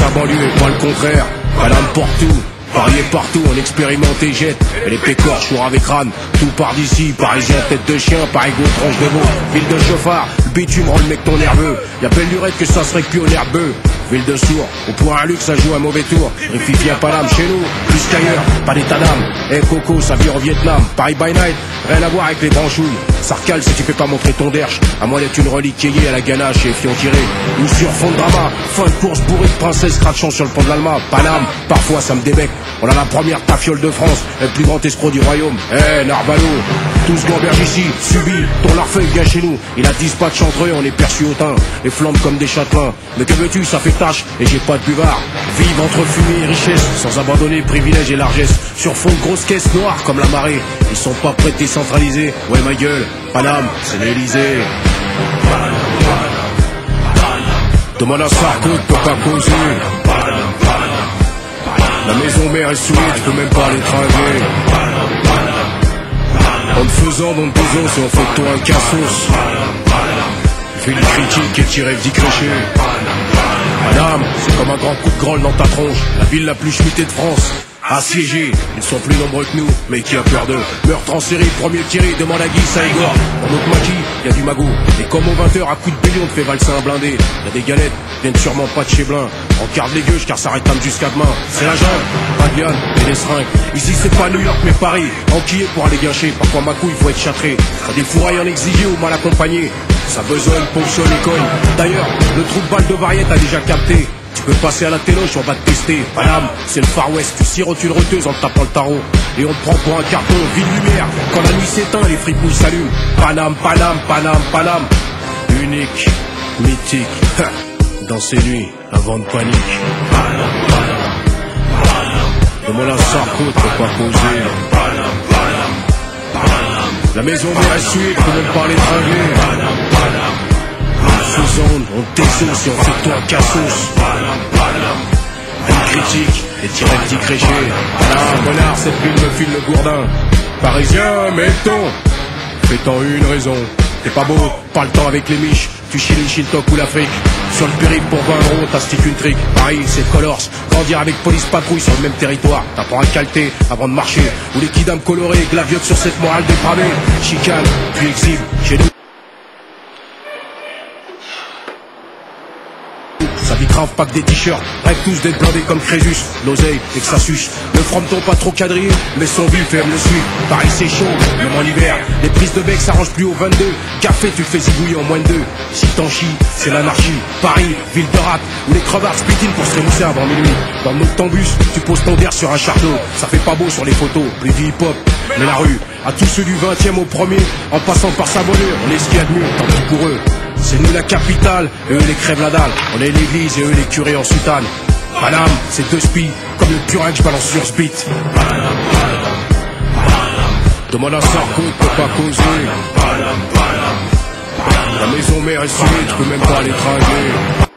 sa banlieue et pas le contraire. Madame partout, parier partout, on expérimente et jette. Et les pécores, chour avec crâne, tout part d'ici. Parisien, tête de chien, pareil gros tranche de veau. Ville de chauffard, le bitume rend le mec ton nerveux. Y'a belle lurette que ça serait cuit au nerveux. Ville de sourd, au point un luxe, ça joue un mauvais tour. Rififi à Paname, chez nous, plus qu'ailleurs, pas d'état d'âme. Eh Coco, ça vire au Vietnam. Paris by night, rien à voir avec les branchouilles. Ça recale si tu fais pas montrer ton derche. À moins d'être une relique kéyée à la ganache et fion tiré. Ou sur fond de drama, fin de course bourrée de princesse crachant sur le pont de l'Alma. Paname, parfois ça me débecque. On a la première tafiole de France, le plus grand escroc du royaume. Eh Narbalo, tous gamberges ici, subis, ton larfeuille vient chez nous. Il a dispatch entre eux, on est perçu au teint. Les flammes comme des châtelains. Mais que veux-tu, ça fait tâche et j'ai pas de buvard. Vive entre fumée et richesse, sans abandonner privilèges et largesse. Sur fond de grosses caisses noires comme la marée. Ils sont pas prêts de décentraliser. Ouais ma gueule, Paname, c'est l'Elysée. Demande à Sarko, tu peux pas causer. La maison mère est souillée, tu peux même pas l'étrangler. En te faisant dans tes os, si on fait de toi un cassos. Fais une critique et t'y rêves d'y crécher. Madame, c'est comme un grand coup de grolle dans ta tronche. La ville la plus schmittée de France, assiégée. Ils sont plus nombreux que nous, mais qui a peur d'eux? Meurtre en série, premier tiré, demande à Guy, ça égore. Dans notre maquis, y a du magot. Et comme au 20h, à coups de bélion, te fait valser un blindé. Y a des galettes, viennent sûrement pas de chez Blin. On garde les gueuches car ça réclame jusqu'à demain. C'est la jungle, pas de viande et des seringues. Ici c'est pas New York mais Paris. Enquillé pour aller gâcher, parfois ma couille faut être châtré. T'as des fourrailles en exilé ou mal accompagné. Ça besogne, ponctionne et cogne. D'ailleurs, le trou de balle de variette a déjà capté. Tu peux passer à la téloche, on va te tester. Paname, c'est le Far West, tu sirotes une roteuse en te tapant le tarot. Et on te prend pour un carton, ville lumière. Quand la nuit s'éteint, les fripouilles s'allument. Paname, Paname, Paname, Paname. Unique, mythique. Dans ces nuits, un vent de panique. Demande à Sarko, tu peux pas poser. La maison mère est suée, tu peux même pas l'étrangler. Sous-onde, on t'exauce si on fait de toi un cassos. Une critique et t'y rêves d'y crécher. Ah, connard, cette ville me file le gourdin. Parisien, mettons, fais-t'en une raison. T'es pas beau, pas le temps avec les miches. Tu chiles Chiltok ou l'Afrique. Sur le périple pour 20 euros, t'astique une trique. Paris, c'est Colors. Grandir avec police patrouille sur le même territoire. T'apprends à calter avant de marcher. Ou les kidams colorés, glaviotent sur cette morale dépravée. Chicane, puis exhibe chez nous. Ça bicrave pas que des t-shirts, rêve tous d'être blindés comme Crésus. L'oseille et que ça suce. Ne fromme-t-on pas trop quadrillé, mais son vif et aime le suivre. Paris c'est chaud, même en hiver. Les prises de bec s'arrangent plus au 22. Café tu le fais zigouiller en moins de 2. Si t'en chies, c'est l'anarchie. Paris, ville de rate, où les crevards spitinent pour se rémousser avant minuit. Dans notre tambus, tu poses ton verre sur un château. Ça fait pas beau sur les photos, plus du hip-hop. Mais la rue, à tous ceux du 20e au premier, en passant par sa volure, on est ce qu'il y a de mieux, tant pis pour eux. C'est nous la capitale, et eux les crèvent la dalle. On est l'église et eux les curés en soutane. Paname, c'est deux spies, comme le purin que je balance sur ce beat. Demande à Sarko, tu peux pas causer. La maison mère est souillée, tu peux même pas l'étrangler.